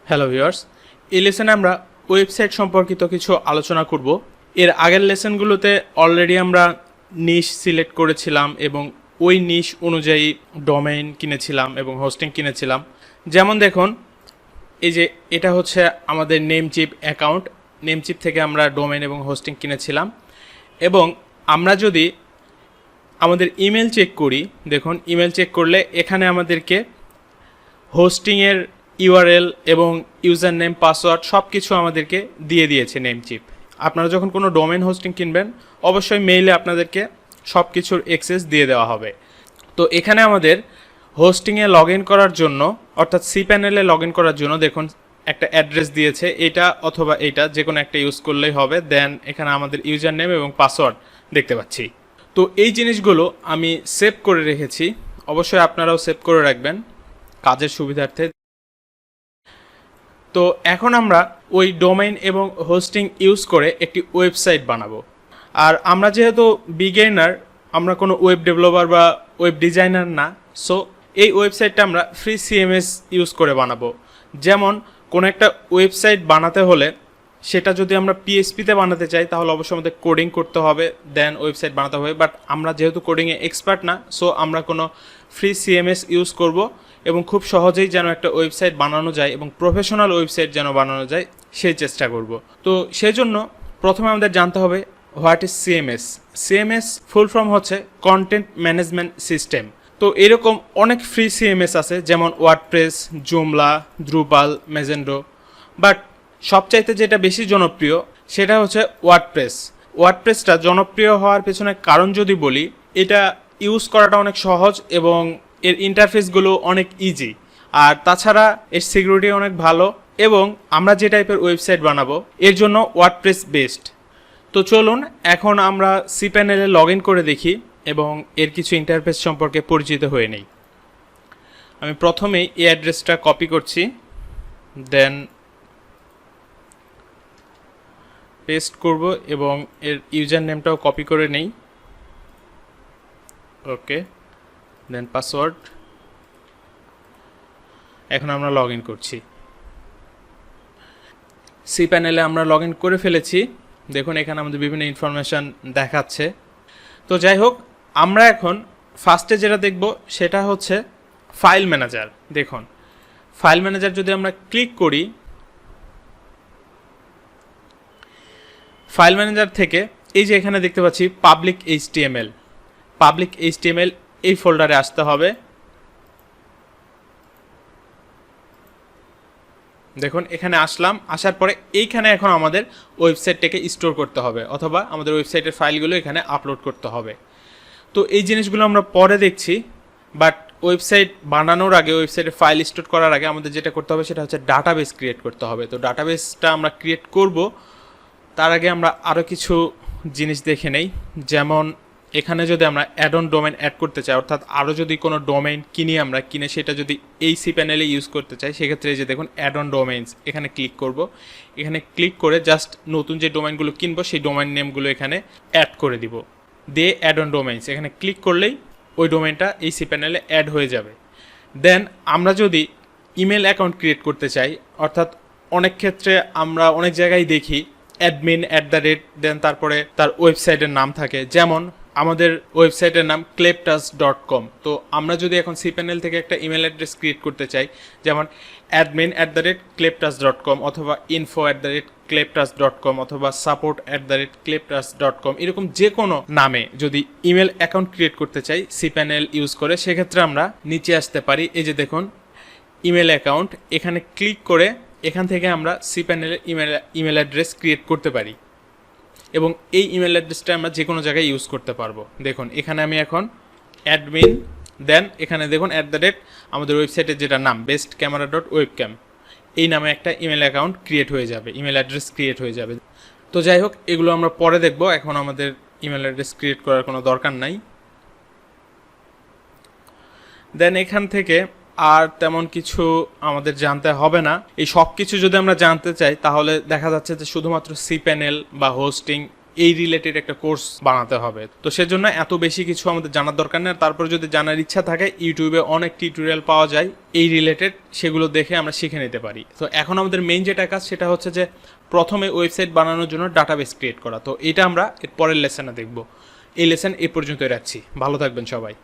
Hello viewers, এই লেসনে আমরা website সম্পর্কিত কিছু আলোচনা করব। এর আগের লেসনগুলোতে অলরেডি আমরা নিশ সিলেক্ট করেছিলাম এবং ওই নিশ অনুযায়ী ডোমেইন কিনেছিলাম এবং হোস্টিং কিনেছিলাম। যেমন দেখুন, এই যে এটা হচ্ছে আমাদের নেমচিপ অ্যাকাউন্ট। নেমচিপ থেকে আমরা ডোমেইন এবং হোস্টিং কিনেছিলাম। এবং আমরা যদি আমাদের ইমেল চেক করি, দেখুন ইমেল চেক করলে এখানে আমাদেরকে হোস্টিংয়ের ইউআরএল এবং ইউজার নেম পাসওয়ার্ড সব কিছু আমাদেরকে দিয়ে দিয়েছে নেমচিপ। আপনারা যখন কোনো ডোমেইন হোস্টিং কিনবেন অবশ্যই মেইলে আপনাদেরকে সব কিছুর অ্যাক্সেস দিয়ে দেওয়া হবে। তো এখানে আমাদের হোস্টিংয়ে লগ ইন করার জন্য, অর্থাৎ cPanel-এ লগ ইন করার জন্য দেখুন একটা অ্যাড্রেস দিয়েছে, এটা অথবা এইটা যে কোনো একটা ইউজ করলেই হবে। দেন এখানে আমাদের ইউজার নেম এবং পাসওয়ার্ড দেখতে পাচ্ছি। তো এই জিনিসগুলো আমি সেভ করে রেখেছি, অবশ্যই আপনারাও সেভ করে রাখবেন কাজের সুবিধার্থে। তো এখন আমরা ওই ডোমেইন এবং হোস্টিং ইউজ করে একটি ওয়েবসাইট বানাবো। আর আমরা যেহেতু বিগিনার, আমরা কোনো ওয়েব ডেভেলপার বা ওয়েব ডিজাইনার না, সো এই ওয়েবসাইটটা আমরা ফ্রি CMS ইউজ করে বানাবো। যেমন কোনো একটা ওয়েবসাইট বানাতে হলে সেটা যদি আমরা PHP-তে বানাতে চাই তাহলে অবশ্যই আমাদের কোডিং করতে হবে, দেন ওয়েবসাইট বানাতে হবে। বাট আমরা যেহেতু কোডিংয়ে এক্সপার্ট না, সো আমরা কোনো ফ্রি CMS ইউজ করব এবং খুব সহজেই যেন একটা ওয়েবসাইট বানানো যায় এবং প্রফেশনাল ওয়েবসাইট যেন বানানো যায় সেই চেষ্টা করব। তো সেই জন্য প্রথমে আমাদের জানতে হবে what is CMS। CMS full form হচ্ছে কন্টেন্ট ম্যানেজমেন্ট সিস্টেম। তো এরকম অনেক ফ্রি CMS আছে, যেমন ওয়ার্ডপ্রেস, জুমলা, দ্রুপাল, মেজেন্ডো। বাট সবচাইতে যেটা বেশি জনপ্রিয় সেটা হচ্ছে ওয়ার্ডপ্রেস। ওয়ার্ডপ্রেসটা জনপ্রিয় হওয়ার পেছনে কারণ যদি বলি, এটা ইউজ করাটা অনেক সহজ এবং এর ইন্টারফেসগুলো অনেক ইজি। আর তাছাড়া এর সিকিউরিটি অনেক ভালো এবং আমরা যে টাইপের ওয়েবসাইট বানাবো এর জন্য ওয়ার্ডপ্রেস বেস্ট। তো চলুন এখন আমরা cPanel-এ লগ ইন করে দেখি এবং এর কিছু ইন্টারফেস সম্পর্কে পরিচিত হয়ে নেই। আমি প্রথমেই এই অ্যাড্রেসটা কপি করছি, দেন পেস্ট করব এবং এর ইউজার নেমটাও কপি করে নেই। ওকে, দেন পাসওয়ার্ড। এখন আমরা লগ ইন করছি। cPanel-এ আমরা লগ ইন করে ফেলেছি। দেখুন এখানে আমাদের বিভিন্ন ইনফরমেশান দেখাচ্ছে। তো যাই হোক, আমরা এখন ফার্স্টে যেটা দেখব সেটা হচ্ছে ফাইল ম্যানেজার। দেখুন ফাইল ম্যানেজার যদি আমরা ক্লিক করি, ফাইল ম্যানেজার থেকে এই যে এখানে দেখতে পাচ্ছি পাবলিক HTML এই ফোল্ডারে আসতে হবে। দেখুন এখানে আসলাম, আসার পরে এইখানে এখন আমাদের ওয়েবসাইটটাকে স্টোর করতে হবে অথবা আমাদের ওয়েবসাইটের ফাইলগুলো এখানে আপলোড করতে হবে। তো এই জিনিসগুলো আমরা পরে দেখছি, বাট ওয়েবসাইট বানানোর আগে, ওয়েবসাইটের ফাইল স্টোর করার আগে আমাদের যেটা করতে হবে সেটা হচ্ছে ডাটাবেস ক্রিয়েট করতে হবে। তো ডাটাবেসটা আমরা ক্রিয়েট করব, তার আগে আমরা আরও কিছু জিনিস দেখে নেই। যেমন এখানে যদি আমরা অ্যাড অন ডোমেইন অ্যাড করতে চাই, অর্থাৎ আরও যদি কোনো ডোমেইন কিনে সেটা যদি এই cPanel-এ ইউজ করতে চাই, সেক্ষেত্রে এই যে দেখুন অ্যাড অন ডোমেইনস, এখানে ক্লিক করব। এখানে ক্লিক করে জাস্ট নতুন যে ডোমেইনগুলো কিনবো সেই ডোমেইন নেমগুলো এখানে অ্যাড করে দিব, দিয়ে অ্যাড অন ডোমেইনস এখানে ক্লিক করলেই ওই ডোমেইনটা এই cPanel-এ অ্যাড হয়ে যাবে। দেন আমরা যদি ইমেল অ্যাকাউন্ট ক্রিয়েট করতে চাই, অর্থাৎ অনেক ক্ষেত্রে আমরা অনেক জায়গায় দেখি admin@, দেন তারপরে তার ওয়েবসাইটের নাম থাকে। যেমন আমাদের ওয়েবসাইটের নাম cleptas.com। তো আমরা যদি এখন cPanel থেকে একটা ইমেল অ্যাড্রেস ক্রিয়েট করতে চাই, যেমন admin@cleptas.com অথবা info@cleptas.com অথবা support@cleptas.com, এরকম যে কোনো নামে যদি ইমেল অ্যাকাউন্ট ক্রিয়েট করতে চাই cPanel ইউজ করে, সেক্ষেত্রে আমরা নিচে আসতে পারি। এই যে দেখুন ইমেল অ্যাকাউন্ট, এখানে ক্লিক করে এখান থেকে আমরা cPanel-এর ইমেল অ্যাড্রেস ক্রিয়েট করতে পারি এবং এই ইমেল অ্যাড্রেসটা আমরা যে কোনো জায়গায় ইউজ করতে পারবো। দেখুন এখানে আমি এখন অ্যাডমিন, দেন এখানে দেখুন আমাদের ওয়েবসাইটের যেটা নাম bestcamera.webcam, এই নামে একটা ইমেল অ্যাকাউন্ট ক্রিয়েট হয়ে যাবে, ইমেল অ্যাড্রেস ক্রিয়েট হয়ে যাবে। তো যাই হোক, এগুলো আমরা পরে দেখব, এখন আমাদের ইমেল অ্যাড্রেস ক্রিয়েট করার কোনো দরকার নাই। দেন এখান থেকে আর তেমন কিছু আমাদের জানতে হবে না। এই সব কিছু যদি আমরা জানতে চাই তাহলে দেখা যাচ্ছে যে শুধুমাত্র cPanel বা হোস্টিং এই রিলেটেড একটা কোর্স বানাতে হবে। তো সেজন্য এত বেশি কিছু আমাদের জানার দরকার নেই। তারপর যদি জানার ইচ্ছা থাকে ইউটিউবে অনেক টিউটোরিয়াল পাওয়া যায় এই রিলেটেড, সেগুলো দেখে আমরা শিখে নিতে পারি। তো এখন আমাদের মেইন যেটা কাজ সেটা হচ্ছে যে প্রথমে ওয়েবসাইট বানানোর জন্য ডাটাবেস ক্রিয়েট করা। তো এটা আমরা এর পরের লেসনে দেখব। এই লেসন এই পর্যন্তই রাখছি। ভালো থাকবেন সবাই।